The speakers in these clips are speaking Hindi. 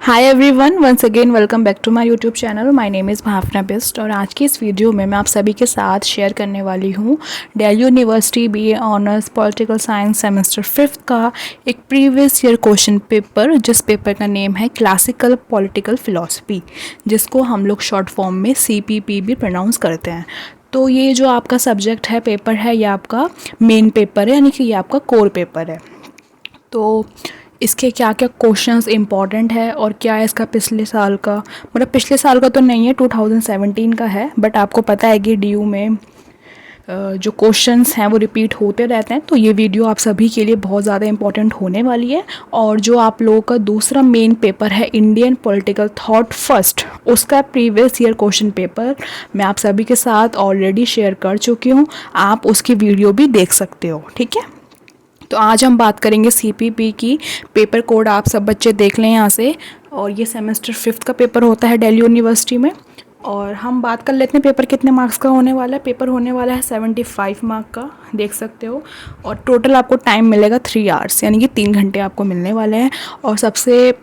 Hi everyone, once again welcome back to my YouTube channel. My name is Bhavna Bisht और आज की इस वीडियो में मैं आप सभी के साथ शेयर करने वाली हूँ Delhi university BA honours political science semester 5th का एक प्रीवियस ईयर क्वेश्चन पेपर, जिस पेपर का नेम है क्लासिकल पॉलिटिकल फ़िलॉसफी, जिसको हम लोग शॉर्ट फॉर्म में CPP भी प्रोनाउंस करते हैं। तो ये जो आपका सब्जेक्ट है, पेपर है, ये आपका मेन पेपर है, यानी कि ये आपका कोर पेपर है। तो इसके क्या क्या क्वेश्चंस इंपॉर्टेंट है और क्या है इसका पिछले साल का, मतलब पिछले साल का तो नहीं है, 2017 का है, बट आपको पता है कि DU में जो क्वेश्चंस हैं वो रिपीट होते रहते हैं। तो ये वीडियो आप सभी के लिए बहुत ज़्यादा इंपॉर्टेंट होने वाली है। और जो आप लोगों का दूसरा मेन पेपर है इंडियन पॉलिटिकल थॉट फर्स्ट, उसका प्रीवियस ईयर क्वेश्चन पेपर मैं आप सभी के साथ ऑलरेडी शेयर कर चुकी हूँ, आप उसकी वीडियो भी देख सकते हो। ठीक है, तो आज हम बात करेंगे CPP की। पेपर कोड आप सब बच्चे देख लें यहाँ से। और ये सेमेस्टर 5th का पेपर होता है दिल्ली यूनिवर्सिटी में। और हम बात कर लेते हैं पेपर कितने मार्क्स का होने वाला है। पेपर होने वाला है 75 मार्क का, देख सकते हो। और टोटल आपको टाइम मिलेगा 3 आवर्स, यानी कि 3 घंटे आपको मिलने वाले हैं। और सबसे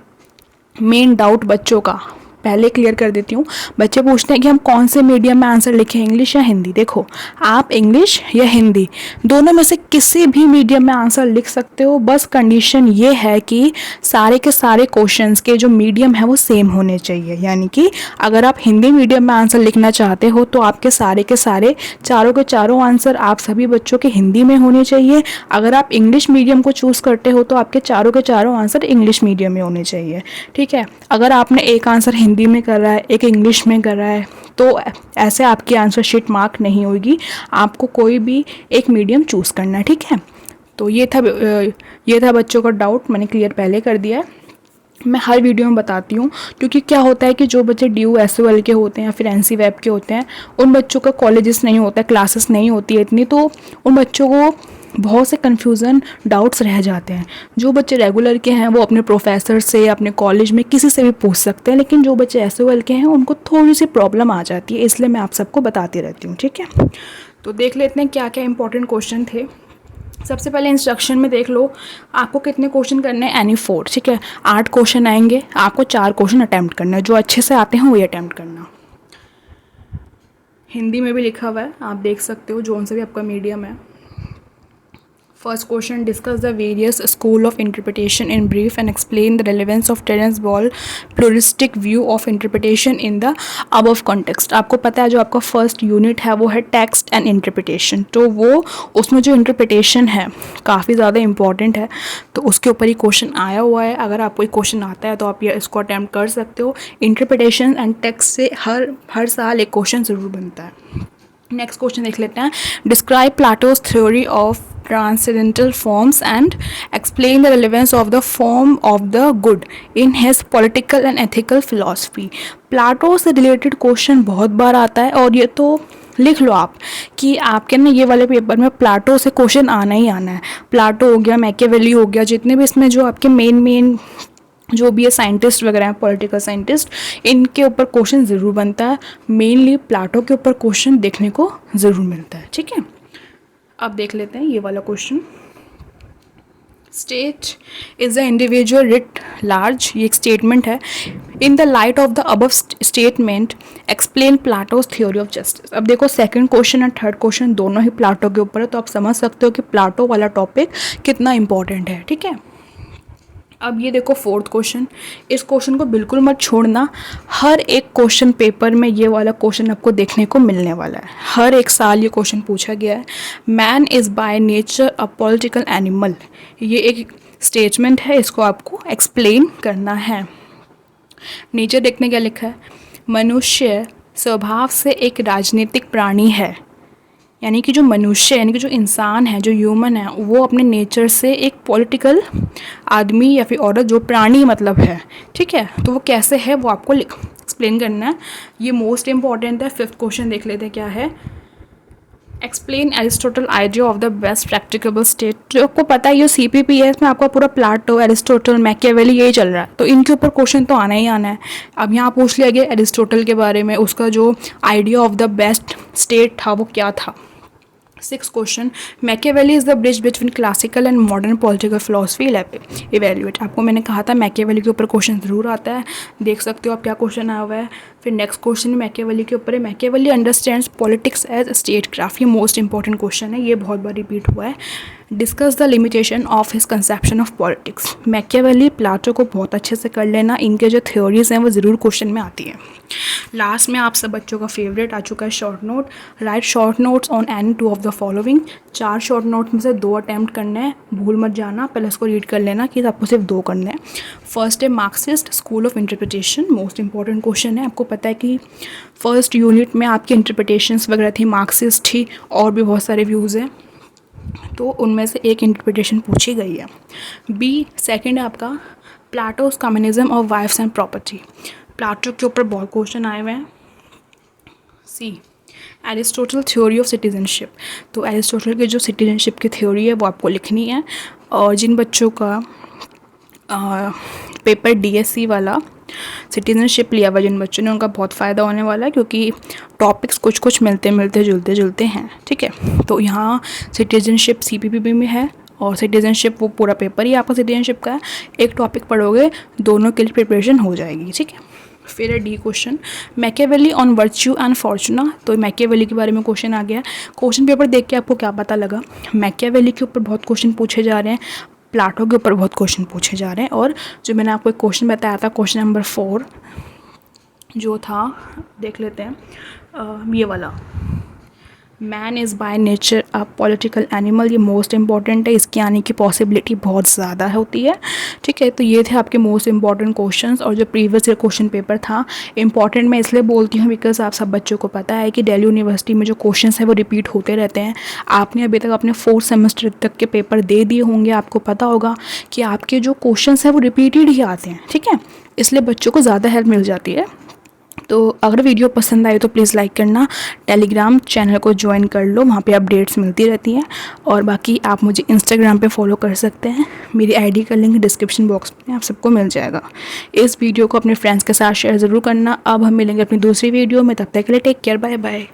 मेन डाउट बच्चों का पहले क्लियर कर देती हूँ। बच्चे पूछते हैं कि हम कौन से मीडियम में आंसर लिखें, इंग्लिश या हिंदी। देखो, आप इंग्लिश या हिंदी दोनों में से किसी भी मीडियम में आंसर लिख सकते हो। बस कंडीशन ये है कि सारे के सारे क्वेश्चंस के जो मीडियम है वो सेम होने चाहिए। यानी कि अगर आप हिंदी मीडियम में आंसर लिखना चाहते हो तो आपके सारे के सारे चारों के चारों आंसर आप सभी बच्चों के हिंदी में होने चाहिए। अगर आप इंग्लिश मीडियम को चूज़ करते हो तो आपके चारों के चारों आंसर इंग्लिश मीडियम में होने चाहिए। ठीक है, अगर आपने एक आंसर हिंदी में कर रहा है, एक इंग्लिश में कर रहा है, तो ऐसे आपकी आंसर शीट मार्क नहीं होगी। आपको कोई भी एक मीडियम चूज़ करना है। ठीक है, तो ये था बच्चों का डाउट, मैंने क्लियर पहले कर दिया है। मैं हर वीडियो में बताती हूँ, क्योंकि क्या होता है कि जो बच्चे DU SOL के होते हैं या फिर NC वेब के होते हैं, उन बच्चों का कॉलेजेस नहीं होता है, क्लासेस नहीं होती है इतनी, तो उन बच्चों को बहुत से कन्फ्यूज़न डाउट्स रह जाते हैं। जो बच्चे रेगुलर के हैं वो अपने प्रोफेसर से, अपने कॉलेज में किसी से भी पूछ सकते हैं, लेकिन जो बच्चे SOL के हैं उनको थोड़ी सी प्रॉब्लम आ जाती है, इसलिए मैं आप सबको बताती रहती हूँ। ठीक है, तो देख लेते हैं क्या क्या इंपॉर्टेंट क्वेश्चन थे। सबसे पहले इंस्ट्रक्शन में देख लो, आपको कितने क्वेश्चन करने हैं, एनी 4। ठीक है, 8 क्वेश्चन आएंगे, आपको 4 क्वेश्चन अटैम्प्ट करना है, जो अच्छे से आते हैं वही अटैम्प्ट करना। हिंदी में भी लिखा हुआ है, आप देख सकते हो, जो से भी आपका मीडियम है। First question, discuss the various school of interpretation in brief and explain the relevance of Terence Ball pluralistic view of interpretation in the above context। आपको पता है जो आपका फर्स्ट यूनिट है वो है टेक्स्ट एंड इंटरप्रिटेशन, तो वो उसमें जो इंटरप्रिटेशन है काफ़ी ज़्यादा इंपॉर्टेंट है, तो उसके ऊपर ही क्वेश्चन आया हुआ है। अगर आपको कोई क्वेश्चन आता है तो आप ये इसको अटैम्प्ट कर सकते हो। इंटरप्रिटेशन एंड टेक्स्ट से हर साल एक क्वेश्चन ज़रूर बनता है। नेक्स्ट क्वेश्चन देख लेते हैं। Describe Plato's theory of transcendental forms and explain the relevance of the form of the good in his political and ethical philosophy। Plato से रिलेटेड क्वेश्चन बहुत बार आता है, और ये तो लिख लो आप कि आपके ना ये वाले पेपर में प्लाटो से क्वेश्चन आना ही आना है। प्लाटो हो गया, मैकियावेली हो गया, जितने भी इसमें जो आपके मेन जो भी है साइंटिस्ट वगैरह हैं, पॉलिटिकल साइंटिस्ट, इनके ऊपर क्वेश्चन ज़रूर बनता है। मेनली प्लाटो के ऊपर क्वेश्चन देखने को ज़रूर मिलता है। ठीक है, अब देख लेते हैं ये वाला question. State is the individual writ large, ये एक स्टेटमेंट है। In the light of the above statement explain Plato's theory of justice. अब देखो, सेकंड क्वेश्चन और थर्ड क्वेश्चन दोनों ही प्लाटो के ऊपर है, तो आप समझ सकते हो कि प्लाटो वाला टॉपिक कितना इंपॉर्टेंट है। ठीक है, अब ये देखो फोर्थ क्वेश्चन, इस क्वेश्चन को बिल्कुल मत छोड़ना। हर एक क्वेश्चन पेपर में ये वाला क्वेश्चन आपको देखने को मिलने वाला है, हर एक साल ये क्वेश्चन पूछा गया है। Man is by nature a political animal, ये एक स्टेटमेंट है, इसको आपको एक्सप्लेन करना है। नीचे देखने क्या लिखा है, मनुष्य स्वभाव से एक राजनीतिक प्राणी है। यानी कि जो मनुष्य, यानी कि जो इंसान है, जो ह्यूमन है, वो अपने नेचर से एक पॉलिटिकल आदमी या फिर औरत, जो प्राणी मतलब है। ठीक है, तो वो कैसे है वो आपको एक्सप्लेन करना है, ये मोस्ट इंपॉर्टेंट है। फिफ्थ क्वेश्चन देख लेते हैं क्या है। Explain Aristotle idea of the best practicable state. जो आपको पता है ये CPP है, इसमें आपका पूरा प्लाटो, एरिस्टोटल, मैकियावेली यही चल रहा है, तो इनके ऊपर क्वेश्चन तो आना ही आना है। अब यहाँ पूछ लिया गया एरिस्टोटल के बारे में, उसका जो idea of the best state था वो क्या था। Six question, Machiavelli is the bridge between classical and modern political philosophy evaluate. आपको मैंने कहा था मैकियावेली के ऊपर क्वेश्चन ज़रूर आता है, देख सकते हो आप क्या क्वेश्चन आया हुआ है। फिर नेक्स्ट क्वेश्चन मैकियावेली के ऊपर है, Machiavelli understands politics as statecraft. ये मोस्ट इंपॉर्टेंट क्वेश्चन है, ये बहुत बार रिपीट हुआ है। Discuss the limitation of his conception of politics. Machiavelli, Plato को बहुत अच्छे से कर लेना, इनके जो थ्योरीज हैं वो ज़रूर क्वेश्चन में आती है। लास्ट में आप सब बच्चों का फेवरेट आ चुका है short note. Right short notes on any two of the following. 4 short note में से 2 अटैम्प्ट करने हैं, भूल मत जाना, पहले इसको रीड कर लेना कि आपको सिर्फ 2 करने हैं। फर्स्ट है Marxist school of interpretation, most important question है। आपको पता है कि फर्स्ट यूनिट में आपकी इंटरप्रिटेशंस वगैरह थी, मार्क्सिस्ट थी, और भी बहुत सारे व्यूज़ हैं, तो उनमें से एक इंटरप्रिटेशन पूछी गई है। बी सेकंड है आपका Plato's communism of wives and property. Plato के ऊपर बहुत क्वेश्चन आए हुए हैं। C Aristotle theory of citizenship. तो एरिस्टोटल की जो सिटीजनशिप की थ्योरी है वो आपको लिखनी है। और जिन बच्चों का पेपर डीएससी वाला सिटीजनशिप लिया हुआ जिन बच्चों ने, उनका बहुत फ़ायदा होने वाला है, क्योंकि टॉपिक्स कुछ कुछ मिलते जुलते हैं। ठीक है, तो यहाँ सिटीजनशिप सीपीपीबी में है, और सिटीजनशिप वो पूरा पेपर ही आपका सिटीजनशिप का है। एक टॉपिक पढ़ोगे, दोनों के लिए प्रिपरेशन हो जाएगी। ठीक है, फिर है D question Machiavelli on virtue and Fortuna. तो मैकियावेली के बारे में क्वेश्चन आ गया। क्वेश्चन पेपर देख के आपको क्या पता लगा, मैकियावेली के ऊपर बहुत क्वेश्चन पूछे जा रहे हैं, प्लाटो के ऊपर बहुत क्वेश्चन पूछे जा रहे हैं। और जो मैंने आपको एक क्वेश्चन बताया था, क्वेश्चन नंबर 4 जो था, देख लेते हैं, ये वाला, man is by nature a political animal. ये मोस्ट इंपॉर्टेंट है, इसके आने की पॉसिबिलिटी बहुत ज़्यादा होती है। ठीक है, तो ये थे आपके मोस्ट इंपॉर्टेंट क्वेश्चंस। और जो प्रीवियस ईयर क्वेश्चन पेपर था, इंपॉर्टेंट मैं इसलिए बोलती हूँ बिकॉज आप सब बच्चों को पता है कि दिल्ली यूनिवर्सिटी में जो क्वेश्चंस है वो रिपीट होते रहते हैं। आपने अभी तक अपने 4th सेमेस्टर तक के पेपर दे दिए होंगे, आपको पता होगा कि आपके जो क्वेश्चन हैं वो रिपीटेड ही आते हैं। ठीक है, इसलिए बच्चों को ज़्यादा हेल्प मिल जाती है। तो अगर वीडियो पसंद आए तो प्लीज़ लाइक करना, टेलीग्राम चैनल को ज्वाइन कर लो, वहाँ पे अपडेट्स मिलती रहती हैं। और बाकी आप मुझे इंस्टाग्राम पे फॉलो कर सकते हैं, मेरी आईडी का लिंक डिस्क्रिप्शन बॉक्स में आप सबको मिल जाएगा। इस वीडियो को अपने फ्रेंड्स के साथ शेयर ज़रूर करना। अब हम मिलेंगे अपनी दूसरी वीडियो में, तब तक के लिए टेक केयर, बाय बाय।